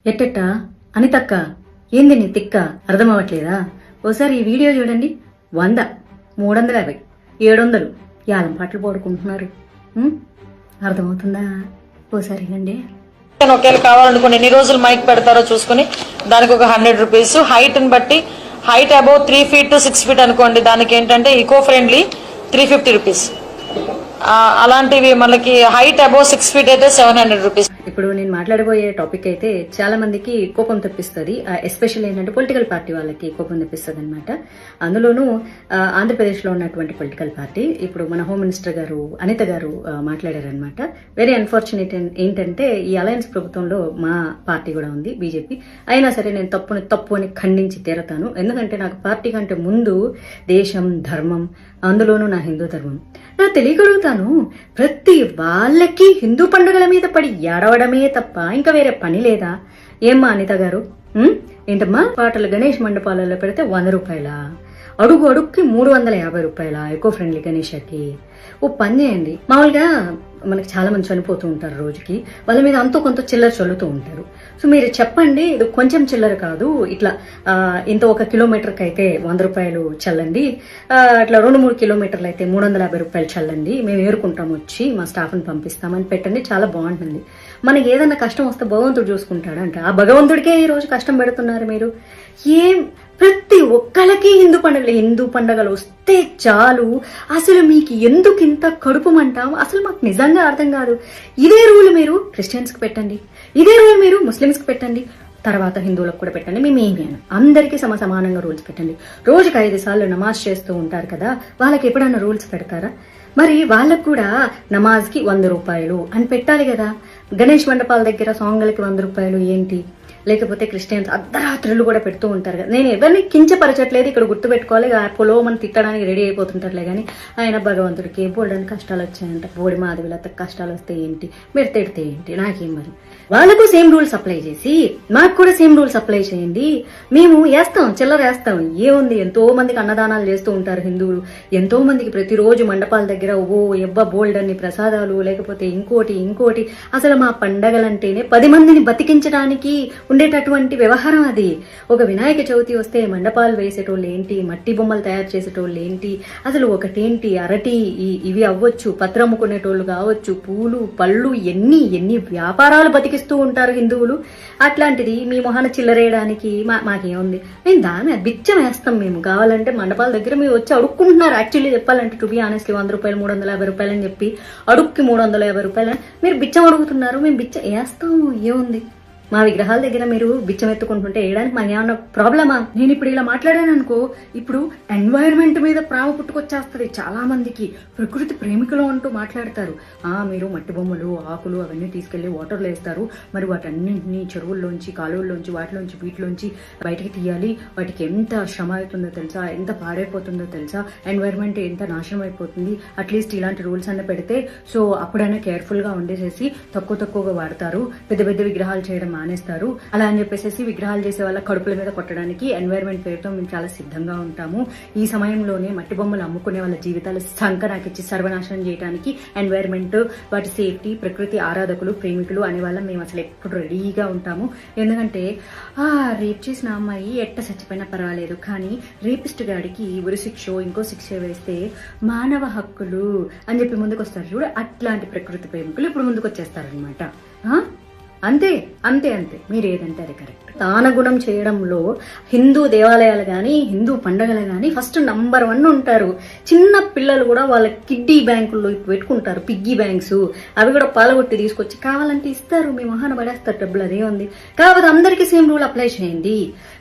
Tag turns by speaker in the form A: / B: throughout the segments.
A: ఎట్టెట్టా అనితక్క ఏంది నీ తిక్క అర్థమవట్లేదా? ఓసారి ఈ వీడియో చూడండి. 100, 350, 700 యాలం పాటలు పాడుకుంటున్నారు. అర్థమవుతుందా? ఓసారి వినండి.
B: ఒకేలా కావాలనుకోండి, ఎన్ని రోజులు మైక్ పెడతారో చూసుకుని దానికి ఒక 100 రూపీస్. హైట్ ని బట్టి height above 3 feet to 6 feet అనుకోండి, దానికి ఏంటంటే ఈకో ఫ్రెండ్లీ 350 రూపీస్. అలాంటివి మనకి హైట్ అబౌవ్ 6 feet అయితే 700 రూపీస్.
A: ఇప్పుడు నేను మాట్లాడబోయే టాపిక్ అయితే చాలా మందికి కోపం తెప్పిస్తుంది. ఎస్పెషల్ ఏంటంటే పొలిటికల్ పార్టీ వాళ్ళకి కోపం తెప్పిస్తుంది అనమాట. అందులోనూ ఆంధ్రప్రదేశ్లో ఉన్నటువంటి పొలిటికల్ పార్టీ. ఇప్పుడు మన హోమ్ మినిస్టర్ గారు అనిత గారు మాట్లాడారనమాట. వెరీ అన్ఫార్చునేట్ ఏంటంటే ఈ అలయన్స్ ప్రభుత్వంలో మా పార్టీ కూడా ఉంది, బీజేపీ. అయినా సరే నేను తప్పు అని ఖండించి తీరతాను. ఎందుకంటే నాకు పార్టీ కంటే ముందు దేశం, ధర్మం, అందులోనూ నా హిందూ ధర్మం. నా తెలియగలుగుతాను, ప్రతి వాళ్ళకి హిందూ పండుగల మీద పడి ఏడవడమే తప్ప ఇంకా వేరే పని లేదా? ఏమ్మా అనిత గారు, ఏంటమ్మా పాటలు గణేష్ మండపాలలో పెడితే 100 రూపాయల, అడుగు అడుగుకి 350 రూపాయల ఎకో ఫ్రెండ్లీ గణేషకి? ఓ పని చేయండి. మామూలుగా మనకి చాలా మంది చనిపోతూ ఉంటారు రోజుకి, వాళ్ళ మీద అంతో కొంత చిల్లర చల్లుతూ ఉంటారు. సో మీరు చెప్పండి, ఇది కొంచెం చిల్లర కాదు, ఇట్లా ఇంత 1 కిలోమీటర్కి అయితే 100 రూపాయలు చల్లండి, అట్లా 2-3 కిలోమీటర్లు అయితే 350 రూపాయలు చల్లండి, మేము ఏరుకుంటాం, వచ్చి మా స్టాఫ్ని పంపిస్తామని పెట్టండి. చాలా బాగుంటుంది. మనకి ఏదన్నా కష్టం వస్తే భగవంతుడు చూసుకుంటాడంట. ఆ భగవంతుడికే ఈ రోజు కష్టం పెడుతున్నారు మీరు. ప్రతి ఒక్కళ్ళకి హిందూ పండుగలు వస్తే చాలు, అసలు మీకు ఎందుకు ఇంత కడుపు మంటాం? అసలు మాకు నిజంగా అర్థం కాదు. ఇదే రూల్ మీరు క్రిస్టియన్స్కి పెట్టండి, ఇదే రూల్ మీరు ముస్లిమ్స్కి పెట్టండి, తర్వాత హిందువులకు కూడా పెట్టండి. మేమేమి అందరికీ సమానంగా రూల్స్ పెట్టండి. రోజుకి 5 సార్లు నమాజ్ చేస్తూ ఉంటారు కదా, వాళ్ళకి ఎప్పుడన్నా రూల్స్ పెడతారా? మరి వాళ్ళకు కూడా నమాజ్కి 100 రూపాయలు అని పెట్టాలి కదా. గణేష్ మండపాల దగ్గర సాంగ్లకి 100 రూపాయలు ఏంటి? లేకపోతే క్రిస్టియన్స్ అర్ధరాత్రులు కూడా పెడుతూ ఉంటారు కదా. నేను ఎవరిని కించపరచట్లేదు, ఇక్కడ గుర్తుపెట్టుకోవాలి. పొలో మనం తిట్టడానికి రెడీ అయిపోతుంటారులే కానీ ఆయన భగవంతుడికి బోల్డని కష్టాలు వచ్చాయంట, బోడి మాధవిలత కష్టాలు వస్తే ఏంటి, మీరు తిడితే ఏంటి, నాకేం మరి. వాళ్ళకు సేమ్ రూల్స్ అప్లై చేసి మాకు కూడా సేమ్ రూల్స్ అప్లై చేయండి. మేము వేస్తాం, చిల్లర వేస్తాం, ఏముంది. ఎంతో మందికి అన్నదానాలు చేస్తూ ఉంటారు హిందువులు, ఎంతో మందికి ప్రతిరోజు మండపాల దగ్గర బోల్డ్ అన్ని ప్రసాదాలు, లేకపోతే ఇంకోటి. అసలు మా పండగలంటేనే 10 మందిని బతికించడానికి ఉండేటటువంటి వ్యవహారం అది. ఒక వినాయక చవితి వస్తే మండపాలు వేసేటోళ్ళు ఏంటి, మట్టి బొమ్మలు తయారు చేసేటోళ్ళు ఏంటి, అసలు ఒకటేంటి అరటి ఇవి అవ్వచ్చు, పత్రం అమ్ముకునేటోళ్ళు కావచ్చు, పూలు పళ్ళు, ఎన్ని వ్యాపారాలు బతికిస్తూ ఉంటారు హిందువులు. అట్లాంటిది మీ మొహాన చిల్లరేయడానికి మాకేముంది? మేము దాని బిచ్చం వేస్తాం. మేము కావాలంటే మండపాల దగ్గర మీరు వచ్చి అడుక్కుంటున్నారు. యాక్చువల్లీ చెప్పాలంటే టు బి ఆనెస్ట్లీ 100 రూపాయలు 350 రూపాయలు అని చెప్పి అడుక్కి 350 రూపాయలు మీరు బిచ్చం అడుగుతున్నారు. మేము బిచ్చం వేస్తాము, ఏముంది. మా విగ్రహాల దగ్గర మీరు బిచ్చం ఎత్తుకుంటుంటే వేయడానికి మాకు ఏమన్నా ప్రాబ్లమా? నేను ఇప్పుడు ఇలా మాట్లాడాను అనుకో, ఇప్పుడు ఎన్వైరన్మెంట్ మీద ప్రేమ పుట్టుకొచ్చేస్తుంది చాలా మందికి. ప్రకృతి ప్రేమికులు అంటూ మాట్లాడతారు. మీరు మట్టి బొమ్మలు, ఆకులు అవన్నీ తీసుకెళ్లి వాటర్లో వేస్తారు, మరి వాటన్నింటినీ చెరువుల్లోంచి, కాలువల్లోంచి, వీటిలోంచి బయటికి తీయాలి. వాటికి ఎంత శ్రమ అవుతుందో తెలుసా, ఎంత పాడైపోతుందో తెలుసా, ఎన్వైరన్మెంట్ ఎంత నాశనం అయిపోతుంది. అట్లీస్ట్ ఇలాంటి రూల్స్ అన్న పెడితే సో అప్పుడైనా కేర్ఫుల్ గా ఉండేసేసి తక్కువగా వాడతారు, పెద్ద విగ్రహాలు చేయడం మానేస్తారు. అలా అని చెప్పేసి విగ్రహాలు చేసే వాళ్ళ కడుపుల మీద కొట్టడానికి ఎన్వైరన్మెంట్ పేరుతో మేము చాలా సిద్ధంగా ఉంటాము. ఈ సమయంలోనే మట్టి బొమ్మలు అమ్ముకునే వాళ్ళ జీవితాలు సంకనాకిచ్చి సర్వనాశనం చేయడానికి ఎన్వైరన్మెంట్, వాటి సేఫ్టీ, ప్రకృతి ఆరాధకులు, ప్రేమికులు అనే వాళ్ళం మేము అసలు ఎప్పుడు రెడీగా ఉంటాము. ఎందుకంటే రేప్ చేసిన అమ్మాయి ఎట్ట చచ్చిపోయినా పర్వాలేదు, కానీ రేపిస్ట్ గాడికి ఉరి శిక్ష, ఇంకో శిక్ష వేస్తే మానవ హక్కులు అని చెప్పి ముందుకు వస్తారు చూడు. అట్లాంటి ప్రకృతి ప్రేమికులు ఇప్పుడు ముందుకు వచ్చేస్తారనమాట. అంతే మీరు ఏదంటే అది కరెక్ట్. దానగుణం చేయడంలో హిందూ దేవాలయాలు కానీ, హిందూ పండుగలు కానీ ఫస్ట్ నంబర్ 1 ఉంటారు. చిన్న పిల్లలు కూడా వాళ్ళ కిడ్డీ బ్యాంకుల్లో పెట్టుకుంటారు, పిగ్గీ బ్యాంక్స్. అవి కూడా పాలగొట్టి తీసుకొచ్చి కావాలంటే ఇస్తారు, మీ మొహాన పడేస్తారు డబ్బులు. అదే ఉంది. కాకపోతే అందరికీ సేమ్ రూల్ అప్లై చేయండి.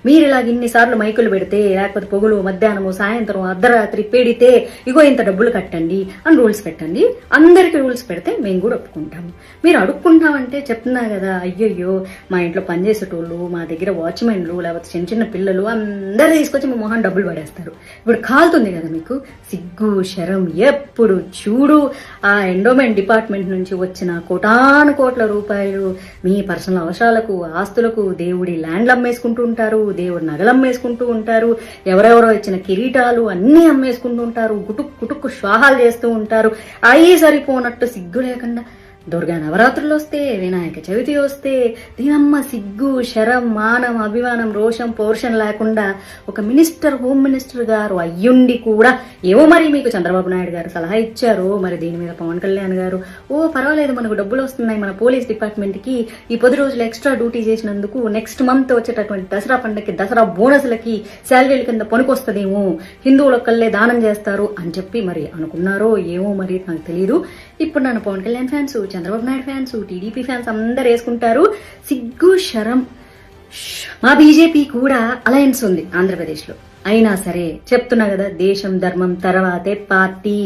A: మీరు ఇలాగ ఇన్నిసార్లు మైకులు పెడితే, లేకపోతే పొగులు, మధ్యాహ్నము, సాయంత్రం, అర్ధరాత్రి పెడితే ఇగో ఇంత డబ్బులు కట్టండి అని రూల్స్ పెట్టండి. అందరికి రూల్స్ పెడితే మేము కూడా ఒప్పుకుంటాము. మీరు అడుక్కుంటామంటే చెప్తున్నా కదా, అయ్యయ్యో మా ఇంట్లో పనిచేసేటోళ్ళు, మా దగ్గర వాచ్మెన్లు, లేకపోతే చిన్న పిల్లలు అందరూ తీసుకొచ్చి మీ మొహాన్ డబ్బులు పడేస్తారు. ఇప్పుడు కాలుతుంది కదా మీకు, సిగ్గు శరం. ఎప్పుడు చూడు ఆ ఎండోమెంట్ డిపార్ట్మెంట్ నుంచి వచ్చిన కోట్ల రూపాయలు మీ పర్సనల్ అవసరాలకు, ఆస్తులకు, దేవుడి ల్యాండ్లు అమ్మేసుకుంటూ ఉంటారు, దేవుడి నగలు అమ్మేసుకుంటూ ఉంటారు, ఎవరెవరో ఇచ్చిన కిరీటాలు అన్ని అమ్మేసుకుంటూ ఉంటారు, గుటుక్కు శ్వాహాలు చేస్తూ ఉంటారు. అయ్యి సరిపోనట్టు సిగ్గు లేకుండా దుర్గా నవరాత్రులు వస్తే, వినాయక చవితి వస్తే, దీనమ్మ సిగ్గు, శరం, మానం, అభిమానం, రోషం, పౌరుషం లేకుండా ఒక మినిస్టర్, హోమ్ మినిస్టర్ గారు అయ్యుండి కూడా ఏవో మరి మీకు చంద్రబాబు నాయుడు గారు సలహా ఇచ్చారు, మరి దీని మీద పవన్ కళ్యాణ్ గారు పర్వాలేదు మనకు డబ్బులు వస్తున్నాయి మన పోలీస్ డిపార్ట్మెంట్ కి ఈ 10 రోజులు ఎక్స్ట్రా డ్యూటీ చేసినందుకు నెక్స్ట్ మంత్ వచ్చేటటువంటి దసరా పండుగకి, దసరా బోనస్లకి శాలరీల కింద పనికొస్తుందేమో, హిందువులొక్కళ్ళే దానం చేస్తారు అని చెప్పి మరి అనుకున్నారో ఏమో మరి నాకు తెలియదు. ఇప్పుడు నన్ను Pawan Kalyan fans, Chandrababu Naidu fans, TDP fans అందరు వేసుకుంటారు. సిగ్గు శరం. మా బీజేపీ కూడా అలయన్స్ ఉంది ఆంధ్రప్రదేశ్ లో. అయినా సరే చెప్తున్నా కదా, దేశం ధర్మం తర్వాతే పార్టీ.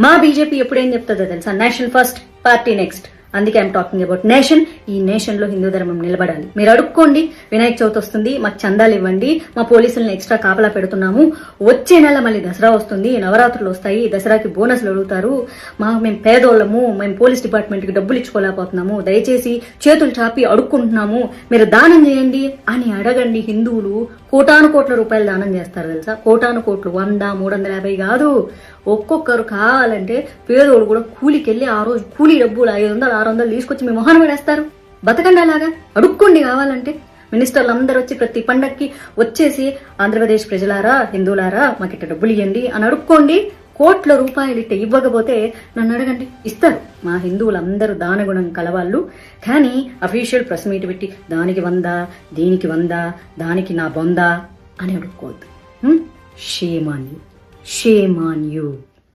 A: మా బీజేపీ ఎప్పుడేం చెప్తుందో తెలుసా? Nation first, party next. అందుకే ఐఎమ్ టాకింగ్ అబౌట్ నేషన్. ఈ నేషన్ లో హిందూ ధర్మం నిలబడాలి. మీరు అడుక్కోండి, వినాయక చవితి వస్తుంది మాకు చందాలు ఇవ్వండి, మా పోలీసులను ఎక్స్ట్రా కాపలా పెడుతున్నాము, వచ్చే నెల మళ్ళీ దసరా వస్తుంది, నవరాత్రులు వస్తాయి, దసరాకి బోనస్లు అడుగుతారు, మేము పేదోళ్ళము, మేము పోలీస్ డిపార్ట్మెంట్ కి డబ్బులు ఇచ్చుకోలేకపోతున్నాము, దయచేసి చేతులు చాపి అడుక్కుంటున్నాము, మీరు దానం చేయండి అని అడగండి. హిందువులు కోటాను కోట్ల రూపాయలు దానం చేస్తారు తెలుసా? కోటాను కోట్లు, 100, 350 కాదు. ఒక్కొక్కరు కావాలంటే పేదోడు కూడా కూలికెళ్ళి ఆ రోజు కూలీ డబ్బులు 500, 600 తీసుకొచ్చి మీ మొహాన్ని పడేస్తారు. బతకండి అలాగా, అడుక్కోండి కావాలంటే. మినిస్టర్లు అందరూ వచ్చి ప్రతి పండక్కి వచ్చేసి ఆంధ్రప్రదేశ్ ప్రజలారా, హిందువులారా మాకు ఇట్ట డబ్బులు ఇవ్వండి అని అడుక్కోండి. కోట్ల రూపాయలు ఇట్ట ఇవ్వకపోతే నన్ను అడగండి, ఇస్తారు. మా హిందువులందరూ దానగుణం కలవాళ్ళు. కానీ అఫీషియల్ ప్రెస్ మీట్ పెట్టి దానికి 100, దీనికి 100, దానికి నా 100 అని అడుక్కోవద్దు. Shame on you, shame on you.